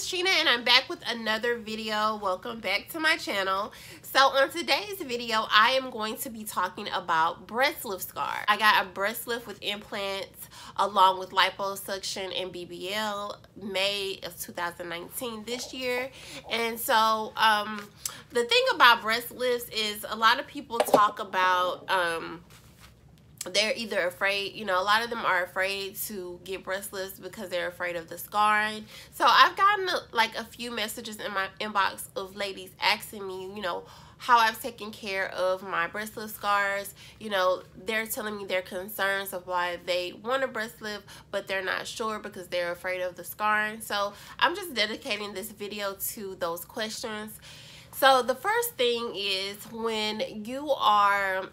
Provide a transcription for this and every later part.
is Sheena and I'm back with another video. Welcome back to my channel. So on today's video, I am going to be talking about breast lift scar. I got a breast lift with implants along with liposuction and BBL May of 2019 this year. And so the thing about breast lifts is a lot of people talk about they're either afraid, you know, a lot of them are afraid to get breast lifts because they're afraid of the scarring. So I've gotten like a few messages in my inbox of ladies asking me, you know, how I've taken care of my breast lift scars. You know, they're telling me their concerns of why they want a breast lift, but they're not sure because they're afraid of the scarring. So I'm just dedicating this video to those questions. So the first thing is when you are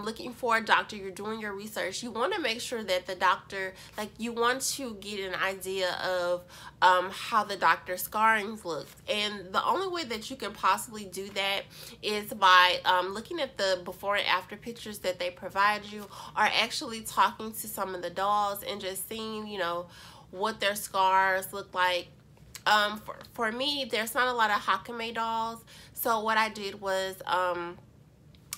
looking for a doctor, you're doing your research, you want to make sure that the doctor, like, you want to get an idea of how the doctor's scarring looks. And the only way that you can possibly do that is by looking at the before and after pictures that they provide you, or actually talking to some of the dolls and just seeing, you know, what their scars look like. For me, there's not a lot of Hakame dolls, so what I did was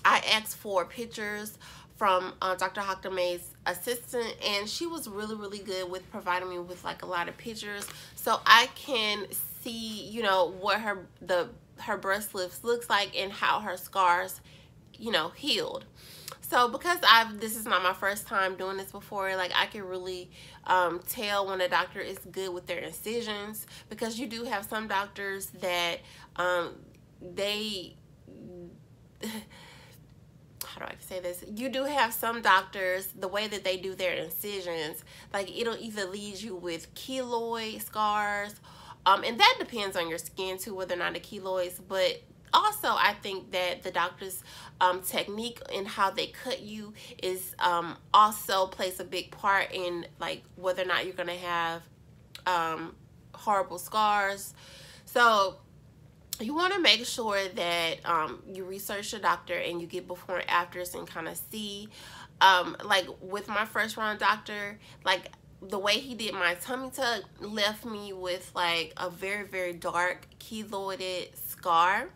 I asked for pictures from Dr. Hakame's assistant, and she was really good with providing me with like a lot of pictures so I can see, you know, what her breast lift looks like and how her scars, you know, healed. So because this is not my first time doing this before, like, I can really tell when a doctor is good with their incisions, because you do have some doctors that they how do I say this? You do have some doctors, the way that they do their incisions, like, it'll either leave you with keloid scars, and that depends on your skin too, whether or not the keloids, but also I think that the doctor's technique and how they cut you is also plays a big part in, like, whether or not you're gonna have horrible scars. So you want to make sure that you research your doctor and you get before and afters and kind of see, like with my first round doctor, like the way he did my tummy tuck left me with like a very dark keloided scar.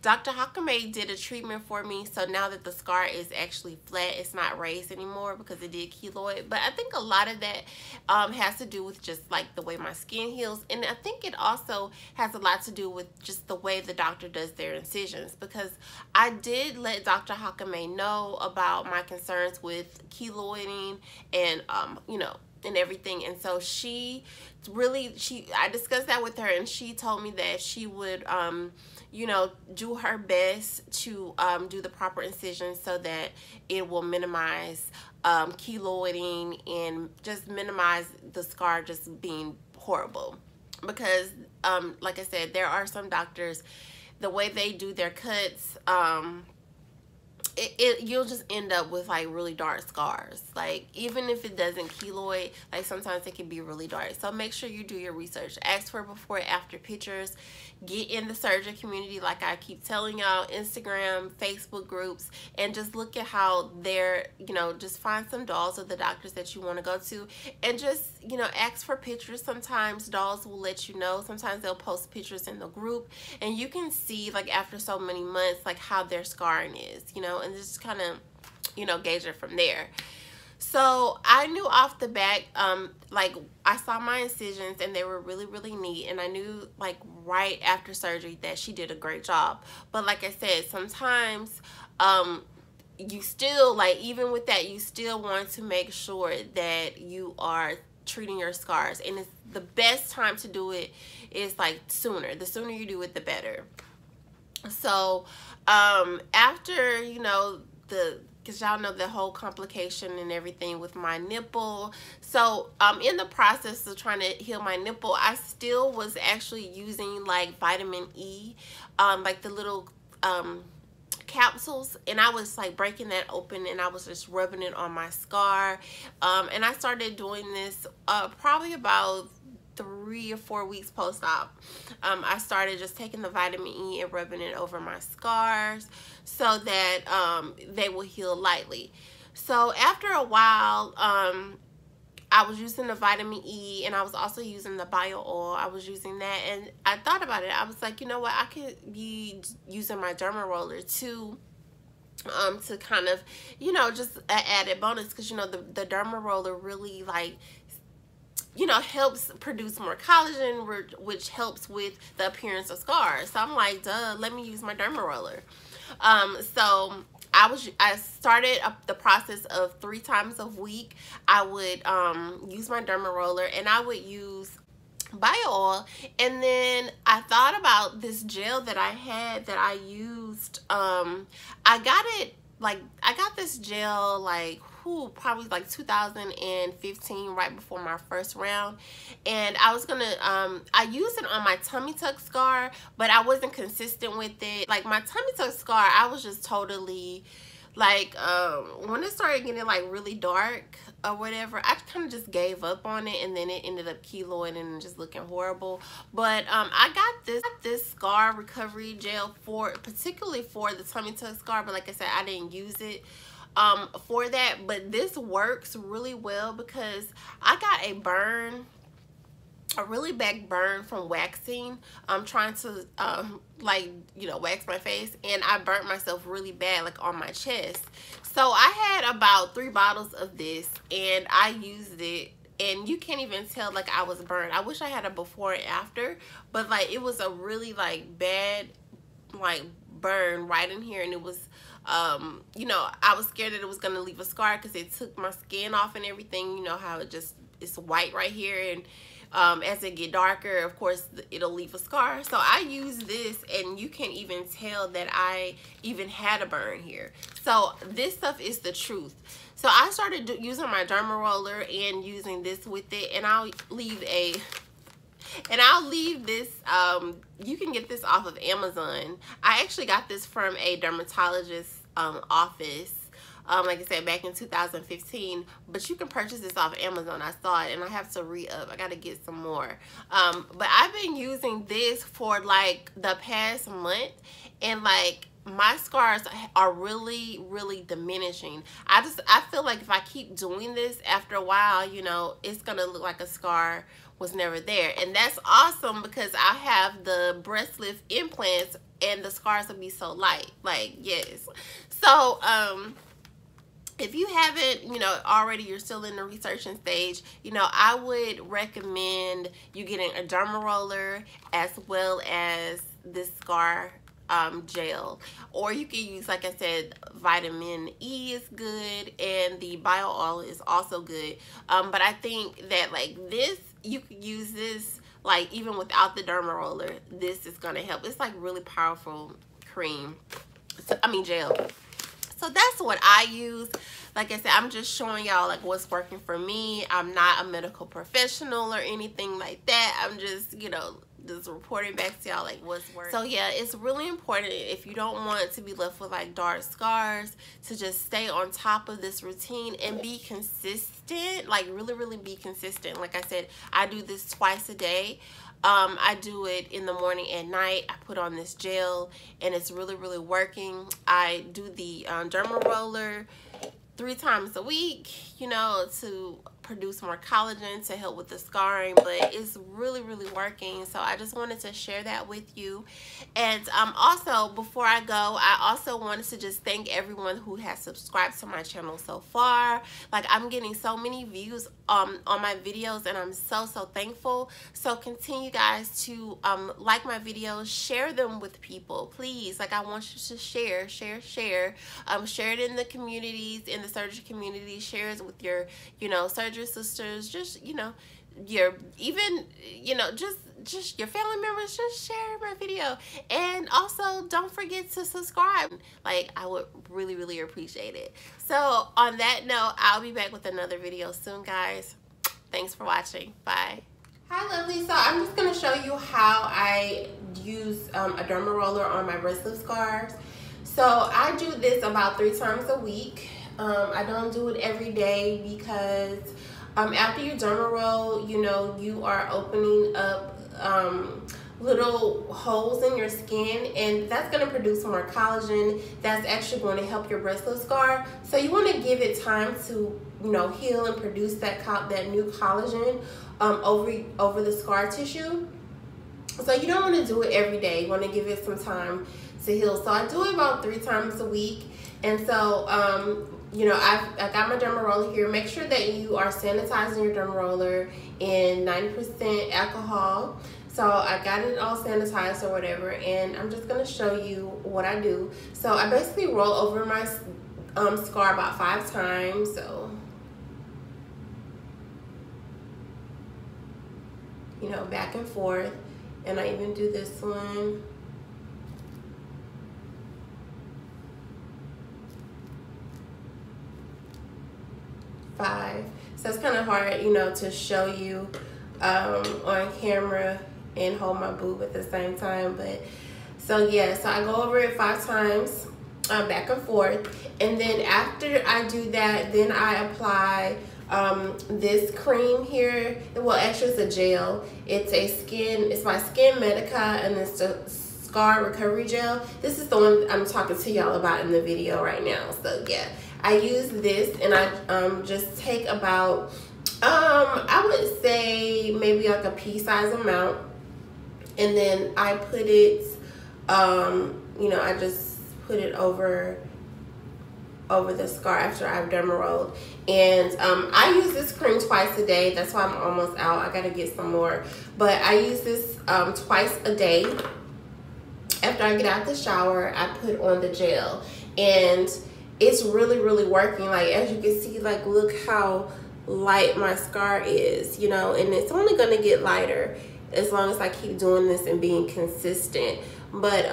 Dr. Hakame did a treatment for me, so now that the scar is actually flat, it's not raised anymore because it did keloid. But I think a lot of that has to do with just like the way my skin heals, and I think it also has a lot to do with just the way the doctor does their incisions, because I did let Dr. Hakame know about my concerns with keloiding and you know, and everything. And so I discussed that with her, and she told me that she would you know, do her best to do the proper incision so that it will minimize keloiding and just minimize the scar just being horrible. Because like I said, there are some doctors, the way they do their cuts, you'll just end up with like really dark scars. Like, even if it doesn't keloid, like sometimes it can be really dark. So make sure you do your research. Ask for before and after pictures. Get in the surgeon community, like I keep telling y'all, Instagram, Facebook groups, and just look at how they're, you know, just find some dolls of the doctors that you want to go to, and just, you know, ask for pictures. Sometimes dolls will let you know. Sometimes they'll post pictures in the group, and you can see, like, after so many months, like, how their scarring is, you know, and just kind of, you know, gauge it from there. So I knew off the bat, like, I saw my incisions and they were really neat, and I knew like right after surgery that she did a great job. But like I said, sometimes you still, like, even with that, you still want to make sure that you are treating your scars, and it's the best time to do it is like sooner. The sooner you do it, the better. So after, you know, because y'all know the whole complication and everything with my nipple. So in the process of trying to heal my nipple, I still was actually using like vitamin E, like the little capsules, and I was like breaking that open and I was just rubbing it on my scar. And I started doing this probably about 3 or 4 weeks post-op. I started just taking the vitamin E and rubbing it over my scars so that they will heal lightly. So after a while, I was using the vitamin E, and I was also using the bio oil. I was using that, and I thought about it. I was like, you know what, I could be using my Derma roller too, to kind of, you know, just an added bonus, because you know the Derma roller really, like, you know, helps produce more collagen, which helps with the appearance of scars. So I'm like, duh, let me use my Derma roller. So I started the process of 3 times a week. I would use my Derma roller, and I would use bio oil, and then I thought about this gel that I had that I used. I got this gel like probably like 2015, right before my first round, and I was gonna I used it on my tummy tuck scar, but I wasn't consistent with it. Like my tummy tuck scar, I was just totally like, when it started getting like really dark or whatever, I kind of just gave up on it, and then it ended up keloiding and just looking horrible. But I got this scar recovery gel particularly for the tummy tuck scar, but like I said, I didn't use it for that. But this works really well because I got a really bad burn from waxing. I'm trying to like, you know, wax my face, and I burnt myself really bad, like on my chest. So I had about 3 bottles of this, and I used it, and you can't even tell like I was burned. I wish I had a before and after, but like it was a really like bad like burn right in here, and it was you know, I was scared that it was gonna leave a scar because it took my skin off and everything. You know how it's white right here, and as it get darker, of course, it'll leave a scar. So I use this, and you can't even tell that I even had a burn here. So this stuff is the truth. So I started using my Derma roller and using this with it, and I'll leave this, you can get this off of Amazon. I actually got this from a dermatologist's office, like I said, back in 2015, but you can purchase this off Amazon. I saw it, and I have to re-up. I gotta get some more. But I've been using this for like the past month, and like my scars are really diminishing. I feel like if I keep doing this, after a while, you know, it's gonna look like a scar was never there. And that's awesome because I have the breast lift implants, and the scars will be so light. Like, yes. So if you haven't, you know, already, you're still in the researching stage, you know, I would recommend you getting a Derma roller as well as this scar gel, or you can use, like I said, vitamin E is good, and the bio oil is also good. But I think that like this, you could use this like even without the Derma roller. This is gonna help. It's like really powerful cream, gel. So that's what I use. Like I said, I'm just showing y'all like what's working for me. I'm not a medical professional or anything like that. I'm just, you know, just reporting back to y'all like what's working. So yeah, it's really important, if you don't want to be left with like dark scars, to just stay on top of this routine and be consistent. Like really be consistent. Like I said, I do this twice a day. I do it in the morning and night. I put on this gel, and it's really working. I do the Derma roller 3 times a week, you know, to produce more collagen to help with the scarring, but it's really working. So I just wanted to share that with you. And also, before I go, I also wanted to just thank everyone who has subscribed to my channel so far. Like, I'm getting so many views on my videos, and I'm so thankful. So continue, guys, to like my videos, share them with people, please. Like, I want you to share share it in the communities, in the surgery community. Share it with your, you know, surgery sisters, just, you know, your, even, you know, just your family members. Just share my video, and also don't forget to subscribe. Like, I would really appreciate it. So on that note, I'll be back with another video soon, guys. Thanks for watching. Bye. Hi, lovely. So I'm just going to show you how I use a Derma roller on my breast lift scars. So I do this about 3 times a week. I don't do it every day because after you derma roll, you know, you are opening up little holes in your skin, and that's going to produce more collagen. That's actually going to help your breast lift scar. So you want to give it time to, you know, heal and produce that new collagen over the scar tissue. So you don't want to do it every day. You want to give it some time to heal. So I do it about 3 times a week. And so you know, I got my derma roller here. Make sure that you are sanitizing your derma roller in 90% alcohol. So I got it all sanitized or whatever, and I'm just gonna show you what I do. So I basically roll over my scar about 5 times. So, you know, back and forth. And I even do this one. So it's kind of hard, you know, to show you on camera and hold my boob at the same time. But so yeah, so I go over it 5 times back and forth, and then after I do that, then I apply this cream here. Well, actually it's a gel. It's my Skin Medica, and it's the Scar Recovery Gel. This is the one I'm talking to y'all about in the video right now. So yeah, I use this, and I just take about I would say maybe like a pea-size amount, and then I put it you know, I just put it over the scar after I've derma rolled. And I use this cream twice a day. That's why I'm almost out. I gotta get some more, but I use this twice a day. After I get out the shower, I put on the gel, and it's really working. Like, as you can see, like, look how light my scar is, you know, and it's only gonna get lighter as long as I keep doing this and being consistent. But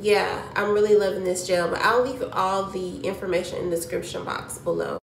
yeah, I'm really loving this gel, but I'll leave all the information in the description box below.